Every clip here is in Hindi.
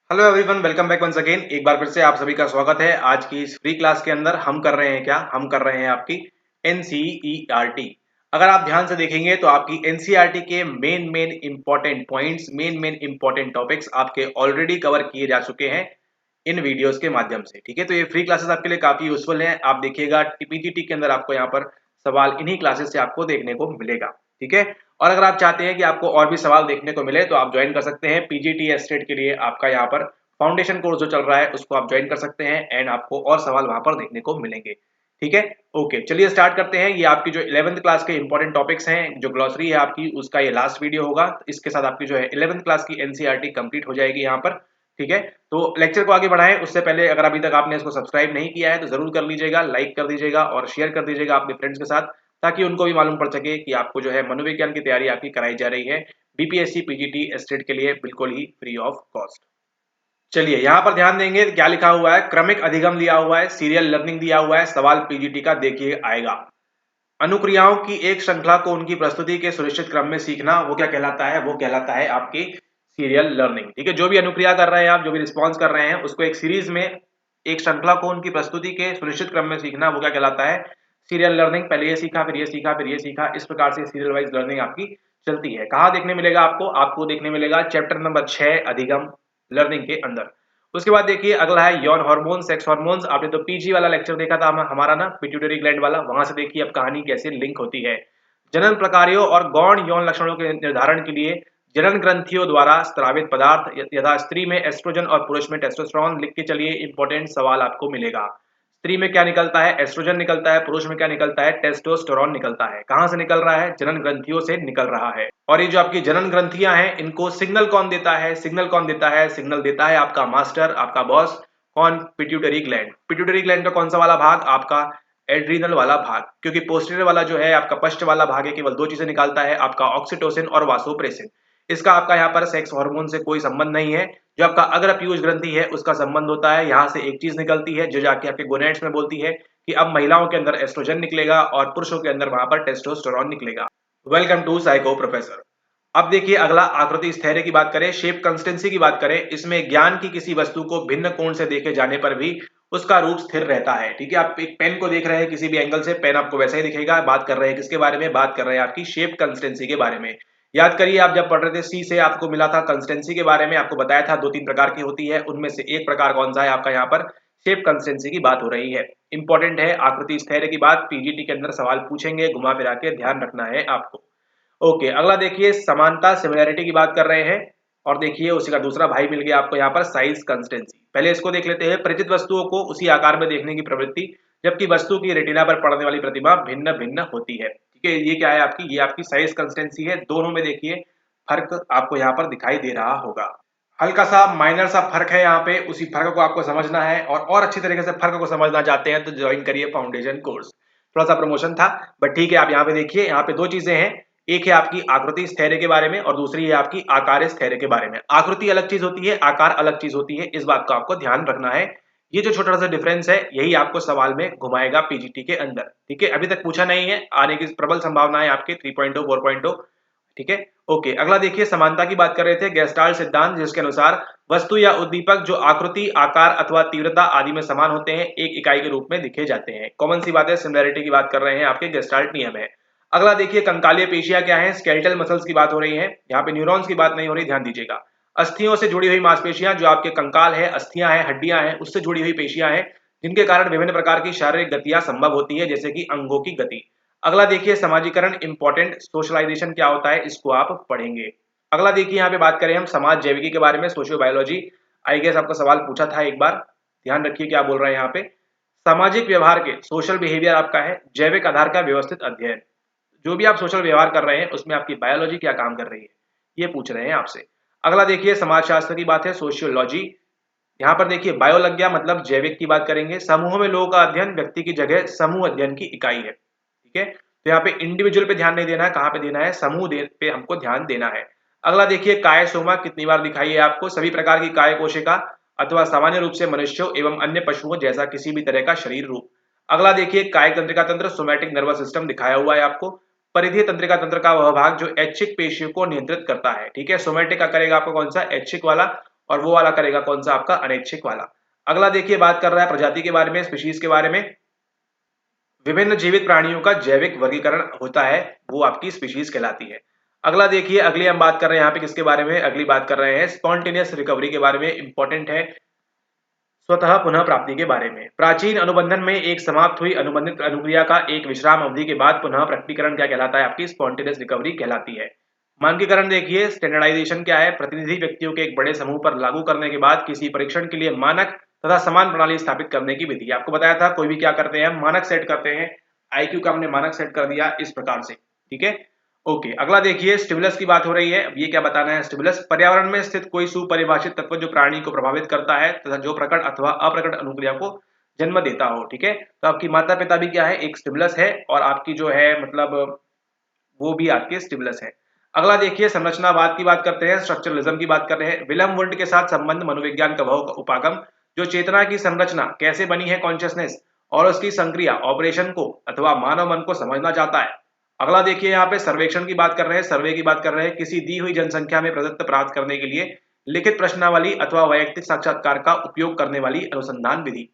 Hello everyone, welcome back once again. एक बार फिर से आप सभी का स्वागत है। आज की इस फ्री क्लास के अंदर हम कर रहे हैं क्या? हम कर रहे हैं आपकी एनसीईआरटी। अगर आप ध्यान से देखेंगे तो आपकी एनसीईआरटी के main important points, main important topics आपके ऑलरेडी कवर किए जा चुके हैं इन वीडियोस के माध्यम से। ठीक है, तो ये फ्री क्लासेस आपके लिए काफी यूजफुल है। आप देखिएगा पीपीटी के अंदर आपको यहाँ पर सवाल इन्हीं क्लासेस से आपको देखने को मिलेगा। ठीक है, और अगर आप चाहते हैं कि आपको और भी सवाल देखने को मिले तो आप ज्वाइन कर सकते हैं पीजीटी एस्टेट के लिए। आपका यहाँ पर फाउंडेशन कोर्स जो चल रहा है उसको आप ज्वाइन कर सकते हैं एंड आपको और सवाल वहां पर देखने को मिलेंगे। ठीक है, ओके, चलिए स्टार्ट करते हैं। ये आपकी जो 11th क्लास के इंपॉर्टेंट टॉपिक्स हैं, जो ग्लॉसरी है आपकी, उसका ये लास्ट वीडियो होगा। इसके साथ आपकी जो है 11th क्लास की एनसीईआरटी कंप्लीट हो जाएगी यहाँ पर। ठीक है, तो लेक्चर को आगे बढ़ाएं उससे पहले अगर अभी तक आपने इसको सब्सक्राइब नहीं किया है तो जरूर कर लीजिएगा, लाइक कर दीजिएगा और शेयर कर दीजिएगा अपने फ्रेंड्स के साथ, ताकि उनको भी मालूम पड़ सके कि आपको जो है मनोविज्ञान की तैयारी आपकी कराई जा रही है बीपीएससी पीजीटी एस्टेट के लिए, बिल्कुल ही फ्री ऑफ कॉस्ट। चलिए यहाँ पर ध्यान देंगे क्या लिखा हुआ है। क्रमिक अधिगम दिया हुआ है, सीरियल लर्निंग दिया हुआ है। सवाल पीजीटी का देखिए आएगा। अनुक्रियाओं की एक श्रृंखला को उनकी प्रस्तुति के सुनिश्चित क्रम में सीखना, वो क्या कहलाता है? वो कहलाता है आपकी सीरियल लर्निंग। ठीक है, जो भी अनुक्रिया कर रहे हैं आप, जो भी रिस्पॉन्स कर रहे हैं, उसको एक सीरीज में, एक श्रृंखला को उनकी प्रस्तुति के सुनिश्चित क्रम में सीखना, वो क्या कहलाता है? Serial learning. पहले ये सीखा, फिर ये सीखा, फिर ये सीखा, इस प्रकार से सीरियल वाइज लर्निंग आपकी चलती है। कहाँ देखने मिलेगा आपको? आपको देखने मिलेगा चैप्टर नंबर 6 अधिगम लर्निंग के अंदर। उसके बाद देखिए अगला है यौन हार्मोन, सेक्स हार्मोन्स। आपने तो पीजी वाला लेक्चर देखा था हमारा ना, पिट्यूटरी ग्लैंड वाला, वहां से देखिए अब कहानी कैसे लिंक होती है। जनन प्रकारों और गौण यौन लक्षणों के निर्धारण के लिए जनन ग्रंथियों द्वारा स्रावित पदार्थ, यथा स्त्री में एस्ट्रोजन और पुरुष में टेस्टोस्टेरोन। लिख के चलिए, इंपॉर्टेंट सवाल आपको मिलेगा। स्त्री में क्या निकलता है? एस्ट्रोजन निकलता है। पुरुष में क्या निकलता है? टेस्टोस्टेरोन निकलता है। कहां से निकल रहा है? जनन ग्रंथियों से निकल रहा है। और ये जो आपकी जनन ग्रंथियां हैं, इनको सिग्नल कौन देता है? सिग्नल कौन देता है? सिग्नल देता है आपका मास्टर, आपका बॉस। कौन? Pituitary gland. पिट्यूटरी ग्लैंड का कौन सा वाला भाग? आपका एड्रीनल वाला भाग, क्योंकि पोस्टीरियर वाला जो है आपका पश्च वाला भाग है, केवल दो चीजें निकालता है, आपका ऑक्सीटोसिन और वासोप्रेसिन। इसका आपका यहाँ पर सेक्स हार्मोन से कोई संबंध नहीं है। जो आपका अग्रपीयूष ग्रंथि है उसका संबंध होता है। यहाँ से एक चीज निकलती है जो जाके आपके गोनेड्स में बोलती है कि अब महिलाओं के अंदर एस्ट्रोजन निकलेगा और पुरुषों के अंदर वहां पर टेस्टोस्टेरोन निकलेगा। Welcome to psycho professor. अब देखिए अगला, आकृति स्थैर्य की बात करें, शेप कंसिस्टेंसी की बात करें। इसमें ज्ञान की किसी वस्तु को भिन्न कोण से देखे जाने पर भी उसका रूप स्थिर रहता है। ठीक है, आप एक पेन को देख रहे हैं किसी भी एंगल से, पेन आपको वैसा ही दिखेगा। बात कर रहे हैं किसके बारे में? बात कर रहे हैं आपकी शेप कंसिस्टेंसी के बारे में। याद करिए, आप जब पढ़ रहे थे सी से आपको मिला था कंसिस्टेंसी के बारे में, आपको बताया था दो तीन प्रकार की होती है, उनमें से एक प्रकार कौन सा है आपका? यहाँ पर शेप कंसिस्टेंसी की बात हो रही है। इंपॉर्टेंट है, आकृति स्थैर्य की बात पीजीटी के अंदर सवाल पूछेंगे, घुमा फिरा के ध्यान रखना है आपको। ओके, अगला देखिए समानता, सिमिलैरिटी की बात कर रहे हैं। और देखिए उसी का दूसरा भाई मिल गया आपको यहाँ पर, साइज कंसिस्टेंसी। पहले इसको देख लेते हैं। परिचित वस्तुओं को उसी आकार में देखने की प्रवृत्ति, जबकि वस्तु की रेटिना पर पड़ने वाली प्रतिमा भिन्न भिन्न होती है। ठीक है, ये क्या है आपकी? ये आपकी साइज कंसिस्टेंसी है। दोनों में देखिए फर्क आपको यहाँ पर दिखाई दे रहा होगा। हल्का सा माइनर सा फर्क है यहाँ पे, उसी फर्क को आपको समझना है। और अच्छी तरीके से फर्क को समझना चाहते हैं तो ज्वाइन करिए फाउंडेशन कोर्स। थोड़ा सा प्रमोशन था, बट ठीक है। आप यहाँ पे देखिए, यहाँ पे दो चीजें हैं। एक है आपकी आकृति स्थैर्य के बारे में और दूसरी है आपकी आकार स्थैर्य के बारे में। आकृति अलग चीज होती है, आकार अलग चीज होती है, इस बात का आपको ध्यान रखना है। ये जो छोटा सा डिफरेंस है यही आपको सवाल में घुमाएगा पीजीटी के अंदर। ठीक है, अभी तक पूछा नहीं है, आने की प्रबल संभावना है आपके 3.0 4.0। ठीक है, ओके, अगला देखिए समानता की बात कर रहे थे। गेस्टाल्ट सिद्धांत, जिसके अनुसार वस्तु या उद्दीपक जो आकृति, आकार अथवा तीव्रता आदि में समान होते हैं, एक इकाई के रूप में दिखे जाते हैं। कॉमन सी बात है, सिमिलैरिटी की बात कर रहे हैं, आपके गेस्टाल्ट नियम है। अगला देखिए कंकालीय पेशियां क्या है? स्केलेटल मसल्स की बात हो रही है, यहाँ पे न्यूरॉन्स की बात नहीं हो रही, ध्यान दीजिएगा। अस्थियों से जुड़ी हुई मांसपेशियां, जो आपके कंकाल है, अस्थियां हैं, हड्डियां हैं, उससे जुड़ी हुई पेशियां हैं, जिनके कारण विभिन्न प्रकार की शारीरिक गतियां संभव होती है, जैसे कि अंगों की गति। अगला देखिए समाजीकरण, इंपॉर्टेंट। सोशलाइजेशन क्या होता है, इसको आप पढ़ेंगे। अगला देखिए यहाँ पे बात करें हम समाज जैविकी के बारे में, सोशियो बायोलॉजी। आई गेस आपका सवाल पूछा था एक बार, ध्यान रखिए क्या बोल रहे हैं यहाँ पे। सामाजिक व्यवहार के, सोशल बिहेवियर आपका है, जैविक आधार का व्यवस्थित अध्ययन। जो भी आप सोशल व्यवहार कर रहे हैं उसमें आपकी बायोलॉजी क्या काम कर रही है, ये पूछ रहे हैं आपसे। अगला देखिए समाजशास्त्र की बात है, सोशियोलॉजी। यहाँ पर देखिए बायो लग गया, मतलब जैविक की बात करेंगे। समूह में लोगों का अध्ययन, व्यक्ति की जगह समूह अध्ययन की इकाई है। ठीक है, तो यहाँ पे इंडिविजुअल पे ध्यान नहीं देना है, कहाँ पे देना है? समूह पे हमको ध्यान देना है। अगला देखिए काय सोमा, कितनी बार दिखाई है आपको? सभी प्रकार की काय कोशिका अथवा सामान्य रूप से मनुष्यों एवं अन्य पशुओं जैसा किसी भी तरह का शरीर रूप। अगला देखिए काय तंत्रिका तंत्र, सोमैटिक नर्वस सिस्टम दिखाया हुआ है आपको। परिधीय तंत्रिका तंत्र का वह भाग जो ऐच्छिक पेशियों को नियंत्रित करता है। ठीक है, सोमैटिक का करेगा आपको कौन सा? ऐच्छिक वाला। और वो वाला करेगा कौन सा आपका अनैच्छिक वाला। अगला देखिए बात कर रहा है प्रजाति के बारे में, स्पीशीज के बारे में। विभिन्न जीवित प्राणियों का जैविक वर्गीकरण होता है, वो आपकी स्पीशीज कहलाती है। अगला देखिए, अगली हम बात कर रहे हैं यहाँ पे किसके बारे में, अगली बात कर रहे हैं स्पॉन्टेनियस रिकवरी के बारे में। इंपॉर्टेंट है, स्वतः पुनः प्राप्ति के बारे में। प्राचीन अनुबंधन में एक समाप्त हुई अनुबंधित अनुक्रिया का एक विश्राम अवधि के बाद पुनः प्रकटीकरण क्या कहलाता है, आपकी स्पॉन्टेनियस रिकवरी कहलाती है। मानकीकरण देखिए, स्टैंडर्डाइजेशन क्या है, प्रतिनिधि व्यक्तियों के एक बड़े समूह पर लागू करने के बाद किसी परीक्षण के लिए मानक तथा समान प्रणाली स्थापित करने की विधि। आपको बताया था कोई भी क्या करते हैं, मानक सेट करते हैं। आईक्यू का हमने मानक सेट कर दिया इस प्रकार से, ठीक है। ओके, अगला देखिए स्टिमुलस की बात हो रही है। अब ये क्या बताना है, स्टिमुलस पर्यावरण में स्थित कोई सुपरिभाषित तत्व जो प्राणी को प्रभावित करता है तथा जो प्रकट अथवा अप्रकट अनुक्रिया को जन्म देता हो, ठीक है। तो आपकी माता पिता भी क्या है, एक स्टिमुलस है, और आपकी जो है मतलब वो भी आपके स्टिमुलस है। अगला देखिए संरचनावाद की बात करते हैं, स्ट्रक्चरलिज्म की बात कर रहे हैं। विलम वुंड के साथ संबंध मनोविज्ञान का वह उपागम जो चेतना की संरचना कैसे बनी है, कॉन्शियसनेस और उसकी संक्रिया ऑपरेशन को अथवा मानव मन को समझना चाहता है। अगला देखिए यहाँ पे सर्वेक्षण की बात कर रहे हैं, सर्वे की बात कर रहे हैं। किसी दी हुई जनसंख्या में प्रदत्त प्राप्त करने के लिए लिखित प्रश्नावली अथवा वैयक्तिक साक्षात्कार का उपयोग करने वाली अनुसंधान विधि।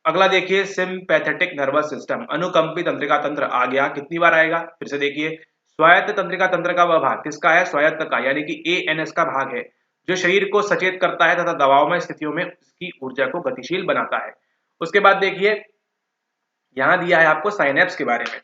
अगला देखिए सिंपैथेटिक नर्वस सिस्टम, अनुकंपी तंत्रिका तंत्र आ गया, कितनी बार आएगा, फिर से देखिए। स्वायत्त तंत्रिका तंत्र का वह भाग किसका है, स्वायत्त का, यानी कि एएनएस का भाग है, जो शरीर को सचेत करता है तथा दबावमय स्थितियों में उसकी ऊर्जा को गतिशील बनाता है। उसके बाद देखिए यहाँ दिया है आपको साइनेप्स के बारे में,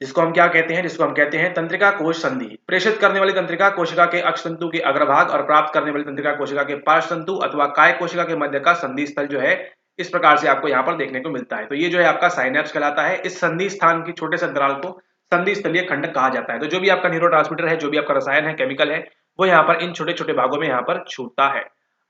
जिसको हम क्या कहते हैं, जिसको हम कहते हैं तंत्रिका कोश संधि। प्रेषित करने वाली तंत्रिका कोशिका के अक्षतंतु के अग्रभाग और प्राप्त करने वाली तंत्रिका कोशिका के पार्श्वतंतु अथवा काय कोशिका के मध्य का संधि स्थल जो है इस प्रकार से आपको यहाँ पर देखने को मिलता है। तो ये जो है आपका साइनेप्स कहलाता है। इस संधि स्थान की छोटे से अंतराल को संधि स्थलीय खंड कहा जाता है। तो जो भी आपका न्यूरोट्रांसमीटर है, जो भी आपका रसायन है, केमिकल है, वो यहाँ पर इन छोटे छोटे भागों में यहाँ पर छूटता है।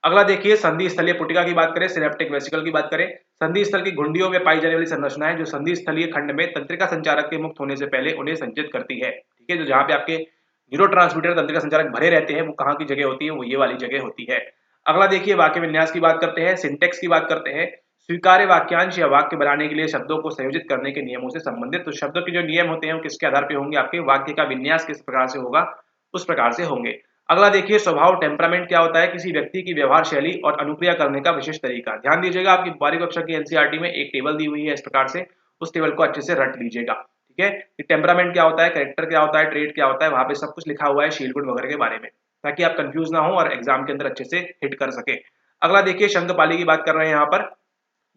अगला देखिए संधि स्थलीय पुटिका की बात करें, सिनेप्टिक वेसिकल की बात करें। संधि स्थल की घुंडियों में पाई जाने वाली संरचनाएं जो संधि स्थलीय खंड में तंत्रिका संचारक के मुक्त होने से पहले उन्हें संचित करती है, ठीक है। जो जहां पे आपके न्यूरोट्रांसमीटर तंत्रिका संचारक भरे रहते हैं, वो कहाँ की जगह होती है, वो ये वाली जगह होती है। अगला देखिए वाक्य विन्यास की बात करते हैं, सिंटेक्स की बात करते हैं। स्वीकार्य वाक्यांश या वाक्य बनाने के लिए शब्दों को संयोजित करने के नियमों से संबंधित। तो शब्दों के जो नियम होते हैं वो किसके आधार पर होंगे, आपके वाक्य का विन्यास किस प्रकार से होगा उस प्रकार से होंगे। अगला देखिए स्वभाव, टेम्परामेंट क्या होता है, किसी व्यक्ति की व्यवहार शैली और अनुक्रिया करने का विशेष तरीका। ध्यान दीजिएगा आपकी 12वीं कक्षा की एनसीईआरटी में एक टेबल दी हुई है इस प्रकार से, उस टेबल को अच्छे से रट लीजिएगा, ठीक है। कि टेम्परामेंट क्या होता है, कैरेक्टर क्या होता है, ट्रेट क्या होता है, वहां पे सब कुछ लिखा हुआ है शील गुण वगैरह के बारे में, ताकि आप कंफ्यूज ना हो और एग्जाम के अंदर अच्छे से हिट कर सके। अगला देखिए शंखपाली की बात कर रहे हैं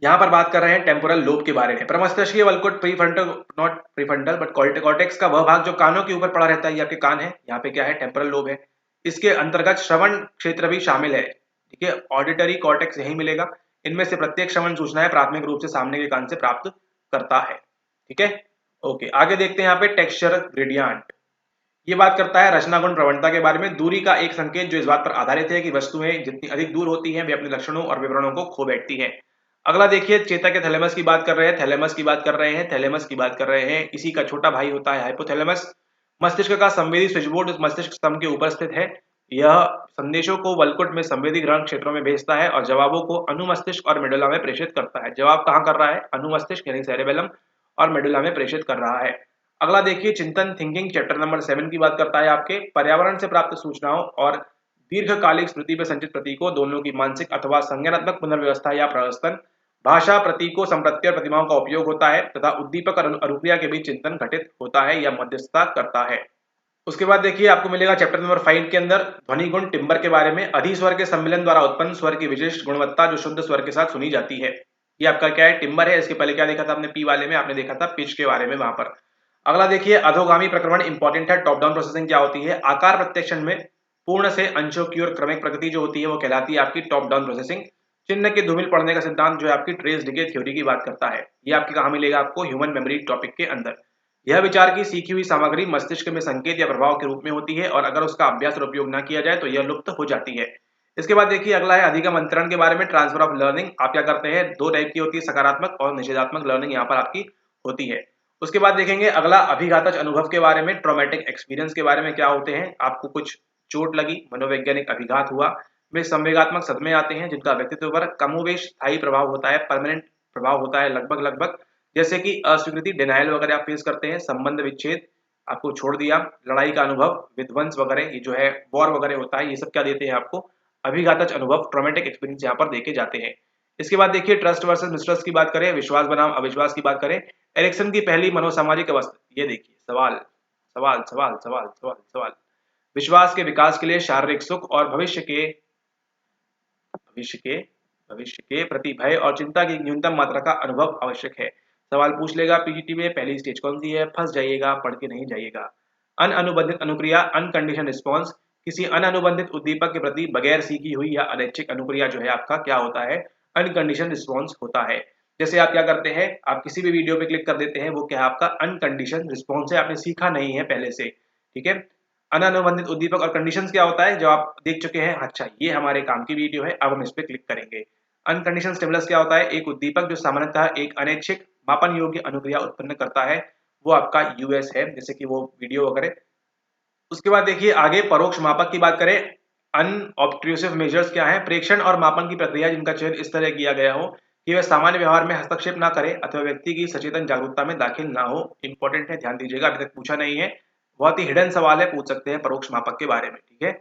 यहाँ पर बात कर रहे हैं टेम्पोरल लोब के बारे में। प्रमस्तिष्कीय वल्कुट, prefrontal, not prefrontal but cortex का वह भाग जो कानों के ऊपर पड़ा रहता है, ये आपके कान है, यहाँ पे क्या है, टेम्पोरल लोब है। इसके अंतर्गत श्रवण क्षेत्र भी शामिल है, ठीक है। ऑडिटरी कॉर्टेक्स यही मिलेगा। इनमें से प्रत्येक श्रवण सूचनाएं प्राथमिक रूप से सामने के कान से प्राप्त करता है, ठीक है। ओके, आगे देखते हैं यहाँ पे टेक्सचर ग्रेडियंट। ये बात करता है रचना गुण प्रवणता के बारे में, दूरी का एक संकेत जो इस बात पर आधारित है कि वस्तुएं जितनी अधिक दूर होती हैं वे अपने लक्षणों और विवरणों को खो बैठती हैं। अगला देखिए चेता के थैलेमस की बात कर रहे हैं, थैलेमस की बात कर रहे हैं, थैलेमस की बात कर रहे हैं। इसी का छोटा भाई होता है हाइपोथैलेमस। मस्तिष्क का संवेदी स्विचबोर्ड उस मस्तिष्क स्तंभ के ऊपर स्थित है। यह संदेशों को वल्कुट में संवेदी ग्रहण क्षेत्रों में भेजता है और जवाबों को अनुमस्तिष्क और मेडुला में प्रेषित करता है। जवाब कहाँ कर रहा है, अनुमस्तिष्क यानी सेरेबेलम और मेडुला में प्रेषित कर रहा है। अगला देखिए चिंतन, थिंकिंग, चैप्टर नंबर 7 की बात करता है आपके पर्यावरण से प्राप्त सूचनाओं और दीर्घकालिक स्मृति में संचित प्रतीकों दोनों की मानसिक अथवा संज्ञानात्मक पुनर्व्यवस्था या प्रवर्तन। भाषा, प्रतीकों, संप्रत्यय और प्रतिमाओं का उपयोग होता है तथा उद्दीपक और अनुक्रिया के बीच चिंतन घटित होता है या मध्यस्थता करता है। उसके बाद देखिए आपको मिलेगा चैप्टर नंबर 5 के अंदर ध्वनि गुण, टिम्बर के बारे में। अधिस्वर के सम्मिलन द्वारा उत्पन्न स्वर की विशिष्ट गुणवत्ता जो शुद्ध स्वर के साथ सुनी जाती है, ये आपका क्या है, टिम्बर है। इसके पहले क्या देखा था आपने, पी वाले में आपने देखा था पिच के बारे में वहां पर। अगला देखिए अधोगामी प्रक्रमण इंपॉर्टेंट है। टॉप डाउन प्रोसेसिंग क्या होती है, आकार प्रत्यक्षण में पूर्ण से अंशों की ओर क्रमिक प्रगति जो होती है वो कहलाती है आपकी टॉप डाउन प्रोसेसिंग। चिन्ह के धूमिल पड़ने का सिद्धांत जो है आपकी ट्रेस डिके थ्योरी की बात करता है। ये आपकी कहाँ मिलेगा, आपको ह्यूमन मेमोरी टॉपिक के अंदर। यह विचार की सीखी हुई सामग्री मस्तिष्क में संकेत या प्रभाव के रूप में होती है और अगर उसका अभ्यास और उपयोग न किया जाए तो यह लुप्त हो जाती है। इसके बाद देखिए अगला है अधिगम अंतरण के बारे में, ट्रांसफर ऑफ लर्निंग। आप क्या करते हैं, दो टाइप की होती है, सकारात्मक और निषेधात्मक लर्निंग यहाँ पर आपकी होती है। उसके बाद देखेंगे अगला अभिघातज अनुभव के बारे में, ट्रॉमेटिक एक्सपीरियंस के बारे में। क्या होते हैं, आपको कुछ चोट लगी, मनोवैज्ञानिक अभिघात हुआ, वे संवेगात्मक सदमे आते हैं जिनका व्यक्तित्व पर कमोवेश स्थायी प्रभाव होता है, परमानेंट प्रभाव होता है लगभग, जैसे कि अस्वीकृति, डिनायल वगैरह आप फेस करते हैं, संबंध विच्छेद, आपको छोड़ दिया, लड़ाई का अनुभव, विध्वंस वगैरह, ये जो है वॉर वगैरह होता है, ये सब क्या देते हैं आपको, अभिघातज अनुभव, ट्रॉमेटिक एक्सपीरियंस यहाँ पर देखे जाते हैं। इसके बाद देखिए ट्रस्ट वर्सेस मिसट्रस्ट की बात करें, विश्वास बनाम अविश्वास की बात करें, एरिक्सन की पहली मनोसामाजिक अवस्था। ये देखिए सवाल सवाल सवाल सवाल सवाल सवाल। विश्वास के विकास के लिए शारीरिक सुख और भविष्य के भविष्य के प्रति भय और चिंता की न्यूनतम मात्रा का अनुभव आवश्यक है। सवाल पूछ लेगा पीजीटी में, पहली स्टेज कौन सी है, फंस जाइएगा, पढ़ के नहीं जाइएगा। अनअनुबंधित अनुक्रिया, अनकंडीशन रिस्पॉन्स, किसी अनअनुबंधित उद्दीपक के प्रति बगैर सीखी हुई या अनैच्छिक अनुक्रिया जो है आपका क्या होता है, अनकंडीशन रिस्पॉन्स होता है। जैसे आप क्या करते हैं, आप किसी भी वीडियो पे क्लिक कर देते हैं, वो क्या है आपका अनकंडीशन रिस्पॉन्स है, आपने सीखा नहीं है पहले से, ठीक है। अनअनुबंधित उद्दीपक और कंडीशंस क्या होता है, जो आप देख चुके हैं, अच्छा ये हमारे काम की वीडियो है, अब हम इस पे क्लिक करेंगे। अनकंडीशन स्टिमुलस क्या होता है, एक उद्दीपक जो सामान्यतः एक अनैच्छिक मापन योग्य अनुक्रिया उत्पन्न करता है, वो आपका यूएस है, जैसे कि वो वीडियो वगैरह। उसके बाद देखिए आगे परोक्ष मापक की बात करें, अनऑब्ट्रूसिव मेजर्स क्या है, प्रेक्षण और मापन की प्रक्रिया जिनका चयन इस तरह किया गया हो कि वह सामान्य व्यवहार में हस्तक्षेप ना करे अथवा व्यक्ति की सचेतन जागरूकता में दाखिल ना हो। इंपॉर्टेंट है, ध्यान दीजिएगा, अभी तक पूछा नहीं है, बहुत ही हिडन सवाल है, पूछ सकते हैं परोक्ष मापक के बारे में, ठीक है,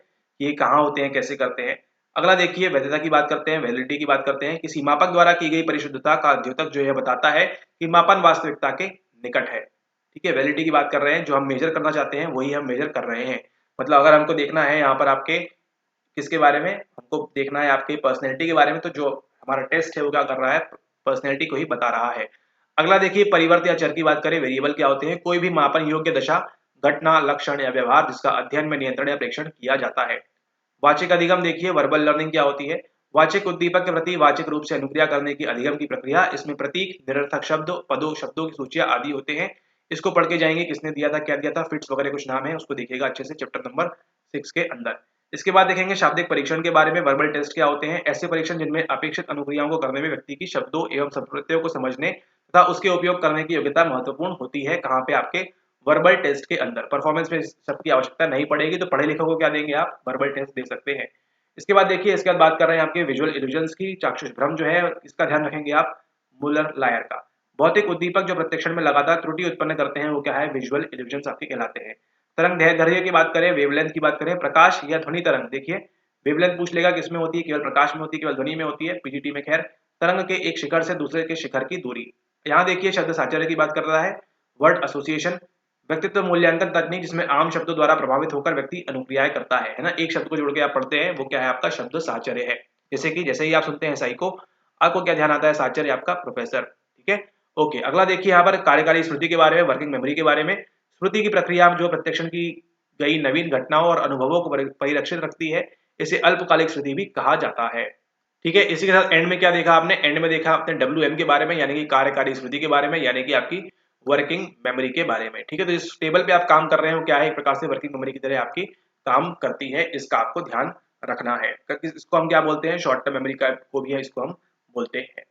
ये कहाँ होते हैं, कैसे करते हैं। अगला देखिए वैधता की बात करते हैं, वैलिडिटी की बात करते हैं। किसी मापक द्वारा की गई परिशुद्धता का द्योतक जो है बताता है कि मापन वास्तविकता के निकट है, ठीक है। वैलिडिटी की बात कर रहे हैं, जो हम मेजर करना चाहते हैं वही हम मेजर कर रहे हैं। मतलब अगर हमको देखना है यहाँ पर आपके किसके बारे में, हमको देखना है आपके पर्सनैलिटी के बारे में, तो जो हमारा टेस्ट है वो क्या कर रहा है, पर्सनैलिटी को ही बता रहा है। अगला देखिए परिवर्त या चर की बात करें, वेरिएबल क्या होते हैं, कोई भी मापन योग्य दशा, घटना, लक्षण या व्यवहार जिसका अध्ययन में नियंत्रण या प्रेक्षण किया जाता है। वाचिक अधिगम देखिए, वर्बल लर्निंग क्या होती है, वाचिक उद्दीपक के प्रति वाचिक रूप से अनुक्रिया करने की अधिगम की प्रक्रिया। इसमें प्रतीक, निरर्थक शब्द, पदों, शब्दों की सूचियां आदि होते हैं। इसको पढ़ के जाएंगे, किसने दिया था, क्या दिया था, फिट्स वगैरह कुछ नाम है, उसको देखिएगा अच्छे से चैप्टर नंबर 6 के अंदर। इसके बाद देखेंगे शाब्दिक परीक्षण के बारे में, वर्बल टेस्ट क्या होते हैं, ऐसे परीक्षण जिनमें अपेक्षित अनुक्रियाओं को करने में व्यक्ति की शब्दों एवं शब्दप्रत्ययों को समझने तथा उसके उपयोग करने की योग्यता महत्वपूर्ण होती है। कहाँ पे, आपके वर्बल टेस्ट के अंदर। परफॉर्मेंस में सबकी आवश्यकता नहीं पड़ेगी, तो पढ़े लिखों को क्या देंगे आप, वर्बल टेस्ट दे सकते हैं। इसके बाद देखिए, इसके बाद बात कर रहे हैं आपके विजुअल इल्यूजन्स की, चाक्षुष भ्रम जो है इसका ध्यान रखेंगे आप, मुलर लायर का। भौतिक उद्दीपक जो प्रत्यक्षण में लगातार त्रुटि उत्पन्न करते हैं वो क्या है, विजुअल इल्यूजन्स आपके कहलाते हैं। तरंग दैर्ध्य की बात करें, वेवलेंथ की बात करें, प्रकाश या ध्वनि तरंग, देखिए वेवलेंथ पूछ लेगा, किसमें होती है, केवल प्रकाश में होती है, केवल ध्वनि में होती है, पीजीटी में। खैर, तरंग के एक शिखर से दूसरे के शिखर की दूरी। यहाँ देखिए शब्द साचर्य की बात कर रहा है, वर्ड एसोसिएशन, व्यक्तित्व मूल्यांकन तकनीक जिसमें आम शब्दों द्वारा प्रभावित होकर व्यक्ति अनुक्रियाएं करता है ना, एक शब्द को जोड़ के आप पढ़ते हैं, वो क्या है आपका शब्द साचर्य है। जैसे कि जैसे ही आप सुनते हैं साइको, आपको क्या ध्यान आता है, साचर्य आपका प्रोफेसर, ठीक है। ओके, अगला देखिए यहाँ पर कार्यकारी स्मृति के बारे में, वर्किंग मेमोरी के बारे में। स्मृति की प्रक्रिया जो प्रत्यक्षण की गई नवीन घटनाओं और अनुभवों को परिलक्षित रखती है, इसे अल्पकालिक स्मृति भी कहा जाता है, ठीक है। इसी के साथ एंड में क्या देखा आपने, एंड में देखा आपने WM के बारे में, यानी कि कार्यकारी स्मृति के बारे में, यानी कि आपकी वर्किंग मेमोरी के बारे में, ठीक है। तो इस टेबल पे आप काम कर रहे हो, क्या है, एक प्रकार से वर्किंग मेमोरी की तरह आपकी काम करती है, इसका आपको ध्यान रखना है। इसको हम क्या बोलते हैं, शॉर्ट टर्म मेमोरी का को भी है, इसको हम बोलते हैं।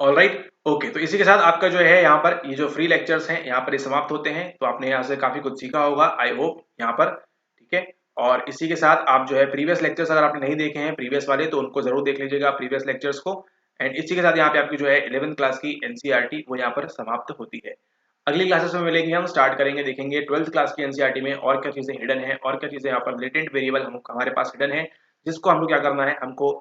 ऑलराइट, ओके, तो इसी के साथ आपका जो है यहाँ पर ये जो फ्री लेक्चर्स हैं यहाँ पर ये समाप्त होते हैं। तो आपने यहाँ से काफी कुछ सीखा होगा, आई होप, यहाँ पर, ठीक है। और इसी के साथ आप जो है प्रीवियस लेक्चर्स अगर आपने नहीं देखे हैं प्रीवियस वाले, तो उनको जरूर देख लीजिएगा प्रीवियस लेक्चर्स को। एंड इसी के साथ यहाँ पे आपकी जो है 11th क्लास की एनसीईआरटी वो यहाँ पर समाप्त होती है। अगली क्लासेस में मिलेंगे, हम स्टार्ट करेंगे, देखेंगे 12th क्लास की एनसीईआरटी में और क्या चीजें हिडन है, और क्या चीजें यहाँ पर लेटेंट वेरिएबल हम हमारे पास हिडन है, जिसको हमको क्या करना है, हमको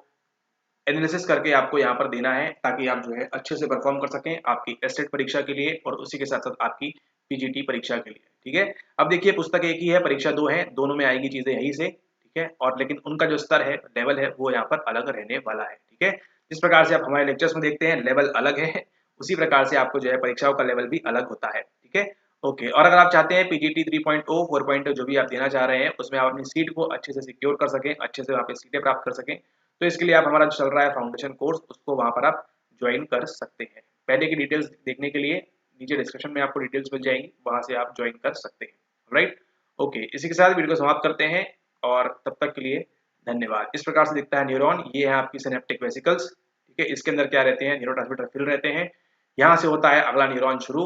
एनालिसिस करके आपको यहाँ पर देना है, ताकि आप जो है अच्छे से परफॉर्म कर सकें आपकी एस्टेट परीक्षा के लिए और उसी के साथ साथ आपकी पीजीटी परीक्षा के लिए, ठीक है। अब देखिए पुस्तक एक ही है, परीक्षा दो है, दोनों में आएगी चीजें यही से, ठीक है। और लेकिन उनका जो स्तर है, लेवल है, वो यहाँ पर अलग रहने वाला है, ठीक है। जिस प्रकार से आप हमारे लेक्चर्स में देखते हैं लेवल अलग है, उसी प्रकार से आपको जो है परीक्षाओं का लेवल भी अलग होता है, ठीक है। ओके, और अगर आप चाहते हैं पीजीटी 3.0 4.0 जो भी आप देना चाह रहे हैं, उसमें आप अपनी सीट को अच्छे से सिक्योर कर सकें, अच्छे से वहाँ पे सीटें प्राप्त कर सकें, तो इसके लिए आप हमारा जो चल रहा है फाउंडेशन कोर्स, उसको वहाँ पर आप ज्वाइन कर सकते हैं। पहले की डिटेल्स देखने के लिए नीचे डिस्क्रिप्शन में आपको डिटेल्स मिल जाएंगी, वहाँ से आप ज्वाइन कर सकते हैं, राइट। ओके, इसी के साथ वीडियो को समाप्त करते हैं और तब तक के लिए धन्यवाद। इस प्रकार से दिखता है न्यूरॉन, ये है आपकी सिनेप्टिक वेसिकल्स, ठीक है। इसके अंदर क्या रहते हैं, न्यूरोट्रांसमीटर फिल रहते हैं, यहाँ से होता है अगला न्यूरॉन शुरू,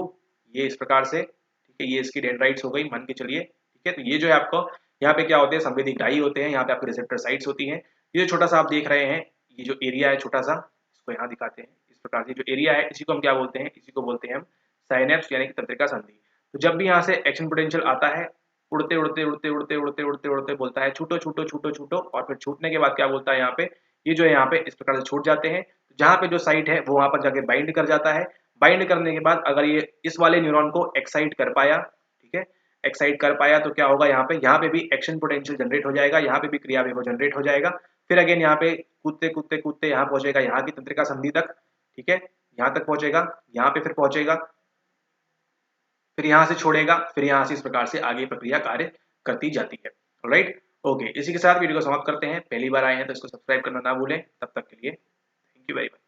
ये इस प्रकार से, ठीक है। ये इसकी डेंड्राइट्स हो गई, मान के चलिए, ठीक है। तो ये जो है आपको यहाँ पे क्या होते हैं, संवेदी डाई होते हैं, यहाँ पे आपके रिसेप्टर साइट्स होती हैं। ये जो छोटा सा आप देख रहे हैं, ये जो एरिया है छोटा सा, इसको यहाँ दिखाते हैं, इस प्रकार से जो एरिया है इसी को हम क्या बोलते हैं, इसी को बोलते हैं हम साइनेप्स, यानी कि तंत्रिका संधि। तो जब भी यहाँ से एक्शन पोटेंशियल आता है, उड़ते उड़ते उड़ते उड़ते उड़ते उड़ते उड़ते बोलता है छूटो छूटो छूटो छूटो, और फिर छूटने के बाद क्या बोलता है यहाँ पे, ये जो है यहाँ पे इस प्रकार से छूट जाते हैं। जहाँ पे जो साइट है वो वहां पर जाके बाइंड कर जाता है। बाइंड करने के बाद अगर ये इस वाले न्यूरॉन को एक्साइट कर पाया, ठीक है, एक्साइट कर पाया तो क्या होगा, यहाँ पे भी एक्शन पोटेंशियल जनरेट हो जाएगा, यहाँ पे भी क्रिया विभव जनरेट हो जाएगा। फिर अगेन यहाँ पे कूदते कूदते कूदते यहाँ पहुंचेगा, यहाँ की तंत्रिका संधि तक, ठीक है, यहाँ तक पहुंचेगा, यहाँ पे फिर पहुंचेगा, फिर यहाँ से छोड़ेगा, फिर यहाँ से इस प्रकार से आगे प्रक्रिया कार्य करती जाती है। राइट, ओके, इसी के साथ वीडियो को समाप्त करते हैं। पहली बार आए हैं तो इसको सब्सक्राइब करना ना भूलें। तब तक के लिए थैंक यू वेरी मच।